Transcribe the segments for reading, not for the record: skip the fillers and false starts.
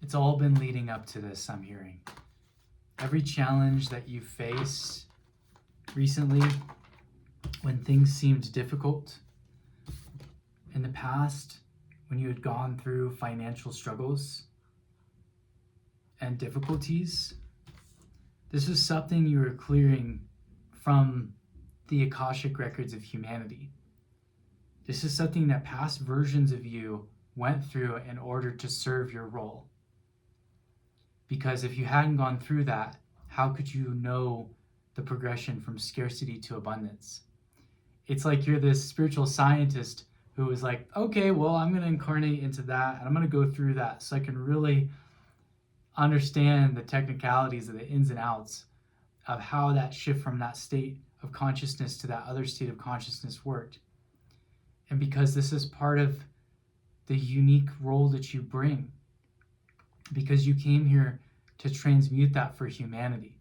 It's all been leading up to this, I'm hearing. Every challenge that you face recently, when things seemed difficult in the past, when you had gone through financial struggles and difficulties, this is something you were clearing from the Akashic records of humanity. This is something that past versions of you went through in order to serve your role. Because if you hadn't gone through that, how could you know the progression from scarcity to abundance? It's like you're this spiritual scientist who was like, okay, well, I'm going to incarnate into that and I'm going to go through that so I can really understand the technicalities of the ins and outs of how that shift from that state of consciousness to that other state of consciousness worked. And because this is part of the unique role that you bring, because you came here to transmute that for humanity.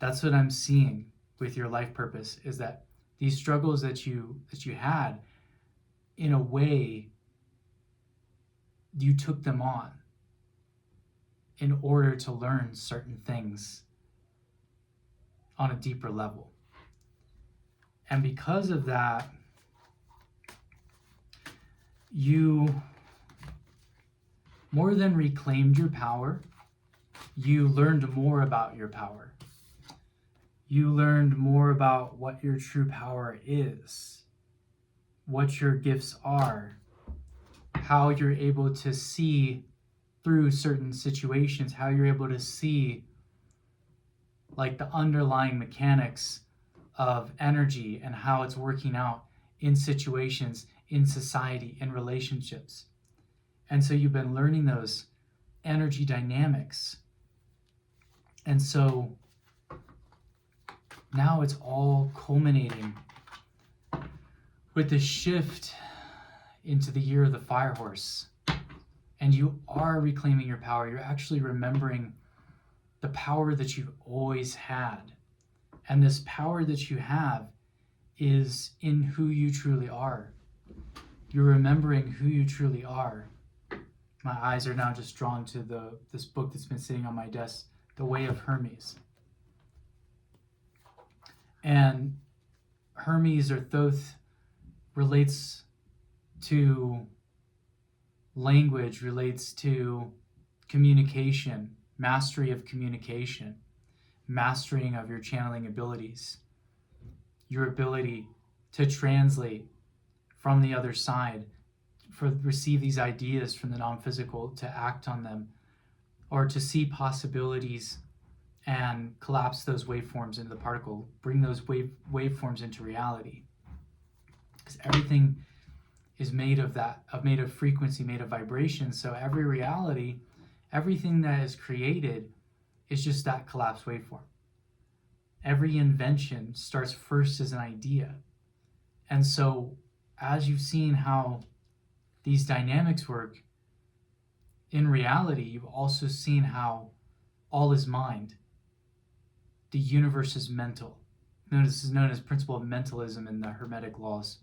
That's what I'm seeing with your life purpose, is that these struggles that you had, in a way, you took them on in order to learn certain things on a deeper level. And because of that, you more than reclaimed your power, you learned more about your power. You learned more about what your true power is, what your gifts are, how you're able to see through certain situations, how you're able to see like the underlying mechanics of energy and how it's working out in situations, in society, in relationships. And so you've been learning those energy dynamics. And so now it's all culminating with the shift into the year of the fire horse. And you are reclaiming your power. You're actually remembering the power that you've always had. And this power that you have is in who you truly are. You're remembering who you truly are. My eyes are now just drawn to this book that's been sitting on my desk, The Way of Hermes. And Hermes, or Thoth, relates to language, relates to communication, mastery of communication, mastering of your channeling abilities, your ability to translate from the other side, receive these ideas from the non-physical, to act on them, or to see possibilities and collapse those waveforms into the particle, bring those waveforms into reality. Because everything is made of that, made of frequency, made of vibration. So every reality, everything that is created is just that collapsed waveform. Every invention starts first as an idea. And so as you've seen how these dynamics work, in reality, you've also seen how all is mind. The universe is mental. This is known as principle of mentalism in the Hermetic laws.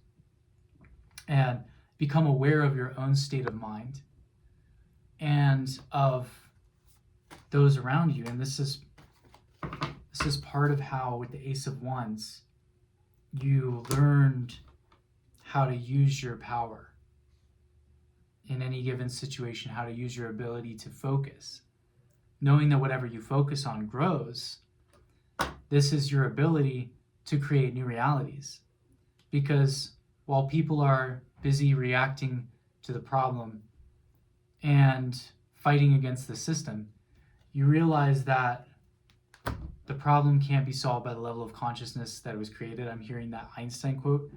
And become aware of your own state of mind and of those around you. And this is part of how, with the Ace of Wands, you learned how to use your power in any given situation, how to use your ability to focus. Knowing that whatever you focus on grows, this is your ability to create new realities. Because while people are busy reacting to the problem and fighting against the system, you realize that the problem can't be solved by the level of consciousness that it was created. I'm hearing that Einstein quote.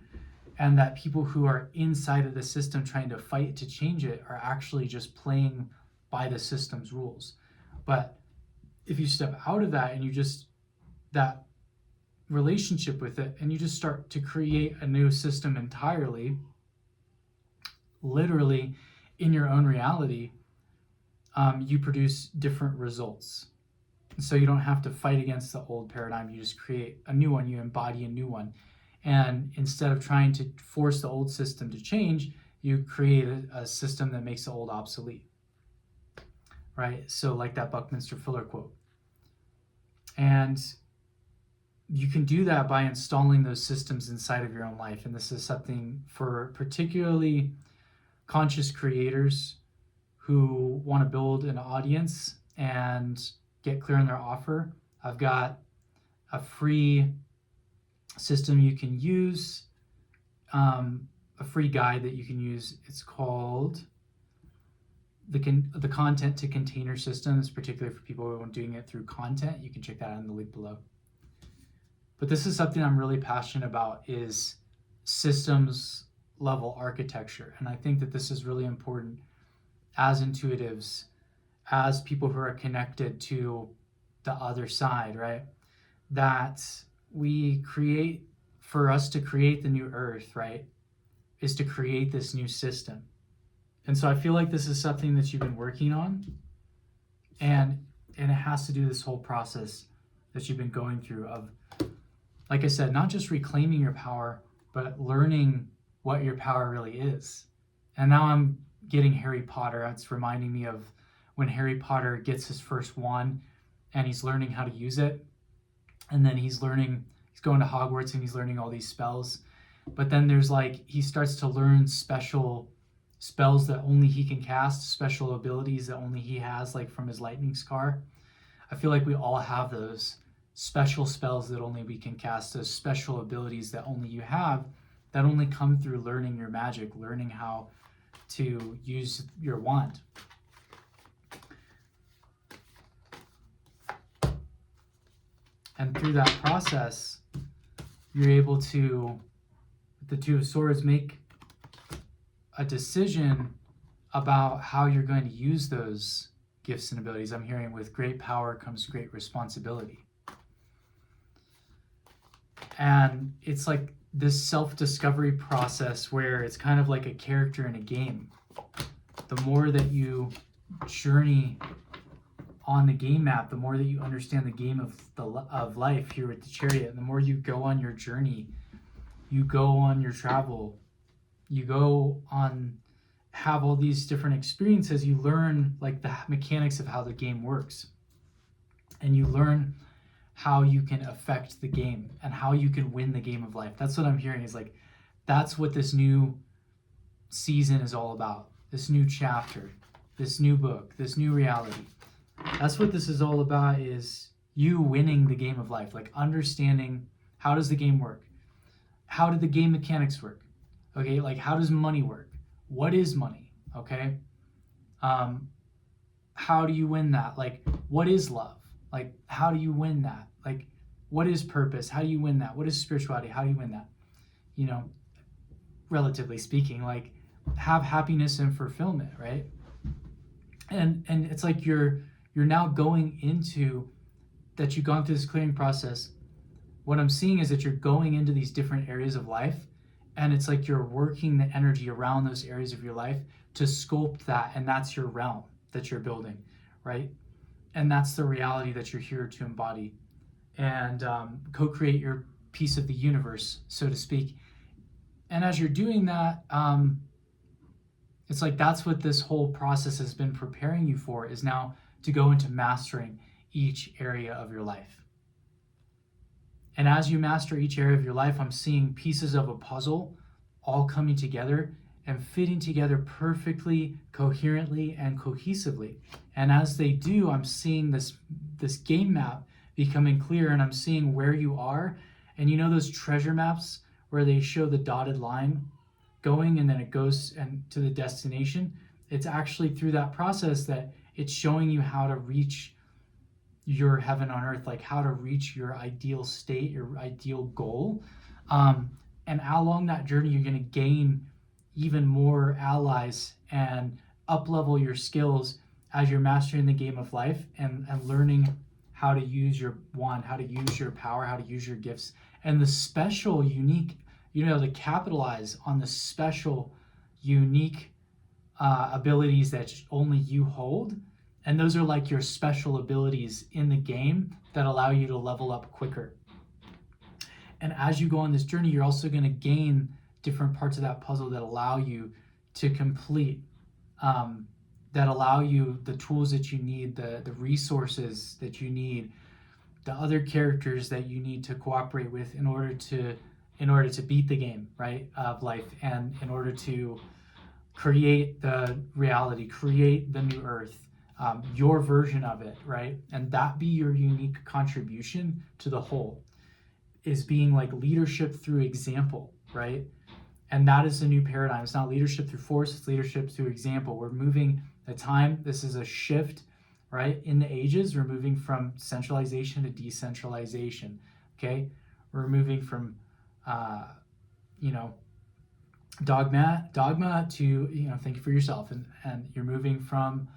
And that people who are inside of the system trying to fight to change it are actually just playing by the system's rules. But if you step out of that and you just, that relationship with it, and you just start to create a new system entirely, literally in your own reality, you produce different results. So you don't have to fight against the old paradigm. You just create a new one. You embody a new one. And instead of trying to force the old system to change, you create a system that makes the old obsolete. right? So like that Buckminster Fuller quote. And you can do that by installing those systems inside of your own life. And this is something for particularly conscious creators who want to build an audience and get clear on their offer. I've got a free system you can use, a free guide that you can use. It's called the content to container systems, particularly for people who are doing it through content. You can check that out in the link below. But this is something I'm really passionate about, is systems level architecture. And I think that this is really important as intuitives, as people who are connected to the other side, right? That we create, for us to create the new earth, right, is to create this new system. And so I feel like this is something that you've been working on, and it has to do this whole process that you've been going through of, like I said, not just reclaiming your power, but learning what your power really is. And now I'm getting Harry Potter. It's reminding me of when Harry Potter gets his first wand and he's learning how to use it. And then he's going to Hogwarts and he's learning all these spells. But then there's he starts to learn special spells that only he can cast, special abilities that only he has, like from his lightning scar. I feel like we all have those special spells that only we can cast, those special abilities that only you have, that only come through learning your magic, learning how to use your wand. And through that process, you're able to, with the Two of Swords, make a decision about how you're going to use those gifts and abilities. I'm hearing with great power comes great responsibility. And it's like this self-discovery process where it's kind of like a character in a game. The more that you journey on the game map, the more that you understand the game of life here with the Chariot, and the more you go on your journey, you go on your travel, you go on, have all these different experiences, you learn like the mechanics of how the game works. And you learn how you can affect the game and how you can win the game of life. That's what I'm hearing, is like, that's what this new season is all about. This new chapter, this new book, this new reality. That's what this is all about, is you winning the game of life, like understanding how does the game work? How do the game mechanics work? Okay, like how does money work? What is money? Okay. How do you win that? Like, what is love? Like, how do you win that? Like, what is purpose? How do you win that? What is spirituality? How do you win that? You know, relatively speaking, like, have happiness and fulfillment, right? And it's like you're now going into that, you've gone through this clearing process. What I'm seeing is that you're going into these different areas of life, and it's like you're working the energy around those areas of your life to sculpt that, and that's your realm that you're building, right? And that's the reality that you're here to embody and co-create your piece of the universe, so to speak. And as you're doing that, it's like that's what this whole process has been preparing you for, is now to go into mastering each area of your life. And as you master each area of your life, I'm seeing pieces of a puzzle all coming together and fitting together perfectly, coherently, and cohesively. And as they do, I'm seeing this game map becoming clear, and I'm seeing where you are. And you know those treasure maps where they show the dotted line going and then it goes and to the destination? It's actually through that process that it's showing you how to reach your heaven on earth, like how to reach your ideal state, your ideal goal. And along that journey, you're going to gain even more allies and up-level your skills as you're mastering the game of life and learning how to use your wand, how to use your power, how to use your gifts, and the special, unique, to capitalize on the special, unique abilities that only you hold. And those are like your special abilities in the game that allow you to level up quicker. And as you go on this journey, you're also going to gain different parts of that puzzle that allow you to complete that allow you the tools that you need, the resources that you need, the other characters that you need to cooperate with in order to beat the game, right, of life, and in order to create the reality, create the new earth, your version of it, right? And that be your unique contribution to the whole, is being like leadership through example, right? And that is the new paradigm. It's not leadership through force, it's leadership through example. We're moving the time. This is a shift, right? In the ages, we're moving from centralization to decentralization, okay? We're moving from, dogma to, think for yourself. And you're moving from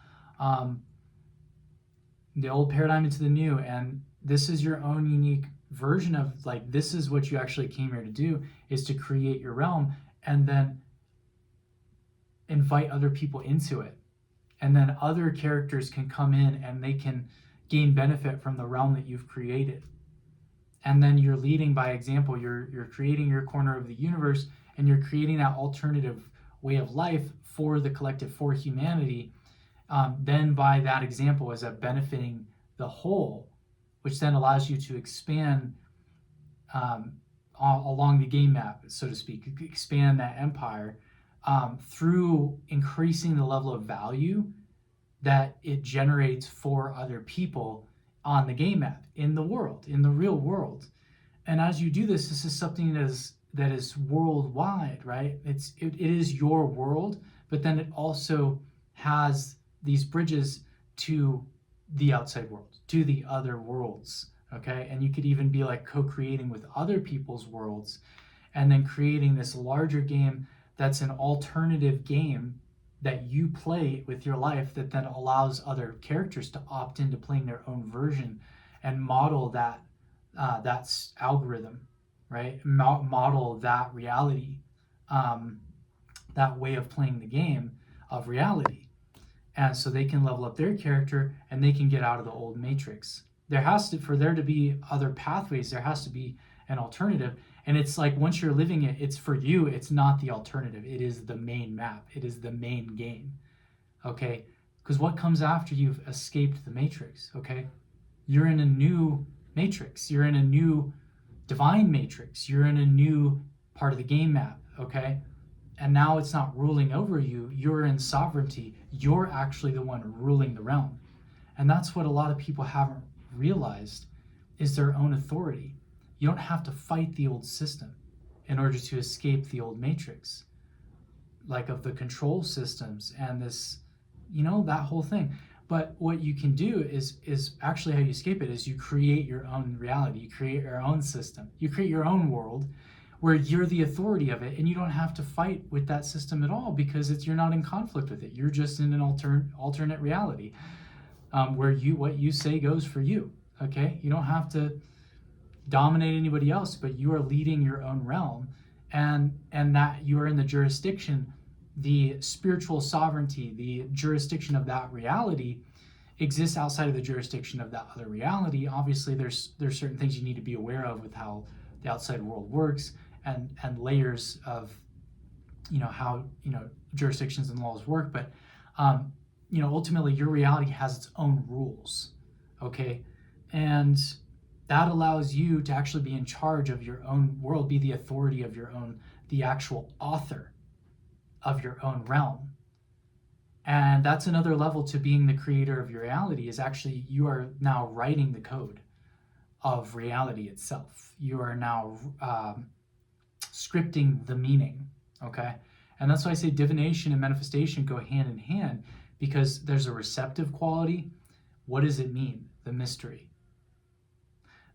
the old paradigm into the new. And this is your own unique version of, like, this is what you actually came here to do, is to create your realm and then invite other people into it. And then other characters can come in and they can gain benefit from the realm that you've created. And then you're leading by example. You're creating your corner of the universe, and you're creating that alternative way of life for the collective, for humanity. Then by that example is benefiting the whole, which then allows you to expand along the game map, so to speak, expand that empire through increasing the level of value that it generates for other people on the game map, in the world, in the real world. And as you do this is something that is worldwide, right? It is your world, but then it also has these bridges to the outside world, to the other worlds, okay? And you could even be like co-creating with other people's worlds, and then creating this larger game that's an alternative game that you play with your life, that then allows other characters to opt into playing their own version and model that's algorithm, right? Model that reality, that way of playing the game of reality. And so they can level up their character and they can get out of the old matrix. For there to be other pathways, there has to be an alternative. And it's like, once you're living it, it's for you, it's not the alternative. It is the main map. It is the main game, okay? Because what comes after you've escaped the matrix, okay? You're in a new matrix. You're in a new divine matrix. You're in a new part of the game map, okay? And now it's not ruling over you. You're in sovereignty. You're actually the one ruling the realm. And that's what a lot of people haven't realized, is their own authority. You don't have to fight the old system in order to escape the old matrix, like of the control systems and this, that whole thing. But what you can do is actually how you escape it is you create your own reality. You create your own system. You create your own world where you're the authority of it, and you don't have to fight with that system at all, because you're not in conflict with it. You're just in an alternate reality where what you say goes for you, okay? You don't have to dominate anybody else, but you are leading your own realm, and that you are in the jurisdiction, the spiritual sovereignty, the jurisdiction of that reality exists outside of the jurisdiction of that other reality. Obviously, there's certain things you need to be aware of with how the outside world works, and layers of how jurisdictions and laws work, but ultimately your reality has its own rules, okay? And that allows you to actually be in charge of your own world, be the authority of your own, the actual author of your own realm. And that's another level to being the creator of your reality, is actually you are now writing the code of reality itself. You are now scripting the meaning, okay? And that's why I say divination and manifestation go hand in hand, because there's a receptive quality. What does it mean? The mystery.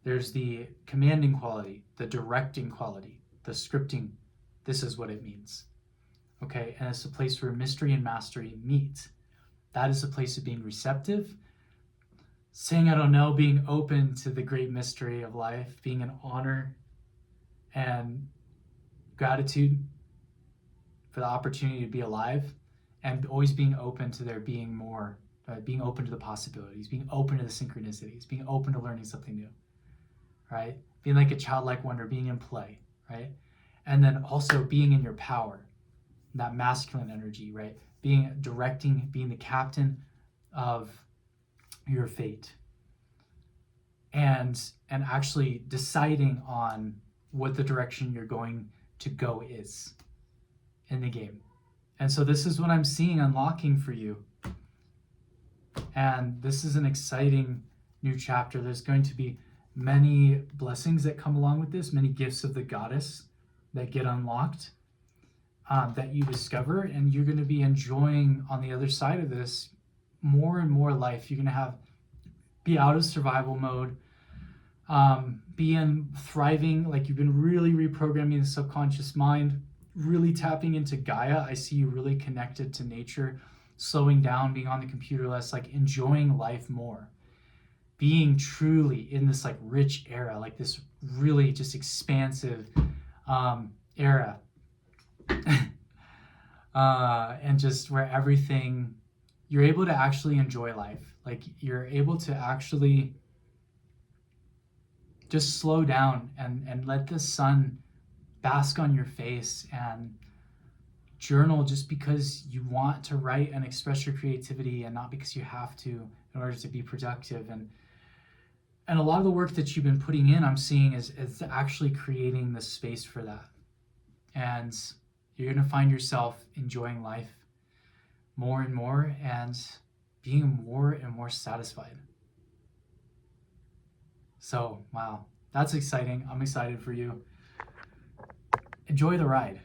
There's the commanding quality, the directing quality, the scripting. This is what it means, okay? And it's a place where mystery and mastery meet. That is a place of being receptive, saying I don't know, being open to the great mystery of life, being in honor and gratitude for the opportunity to be alive, and always being open to there being more, being open to the possibilities, being open to the synchronicities, being open to learning something new, right? Being like a childlike wonder, being in play, right? And then also being in your power, that masculine energy, right? being directing, being the captain of your fate, and actually deciding on what the direction you're going to go is in the game. And so this is what I'm seeing unlocking for you. And this is an exciting new chapter. There's going to be many blessings that come along with this, many gifts of the goddess that get unlocked, that you discover, and you're going to be enjoying on the other side of this more and more life. You're going to be out of survival mode, be in thriving, like you've been really reprogramming the subconscious mind, really tapping into Gaia. I see you really connected to nature, slowing down, being on the computer less, like enjoying life more, being truly in this like rich era, like this really just expansive era. And just where everything, you're able to actually enjoy life. Like you're able to actually just slow down and let the sun bask on your face and journal just because you want to write and express your creativity and not because you have to in order to be productive. And a lot of the work that you've been putting in, I'm seeing is actually creating the space for that. And you're going to find yourself enjoying life more and more and being more and more satisfied. So, wow, that's exciting. I'm excited for you. Enjoy the ride.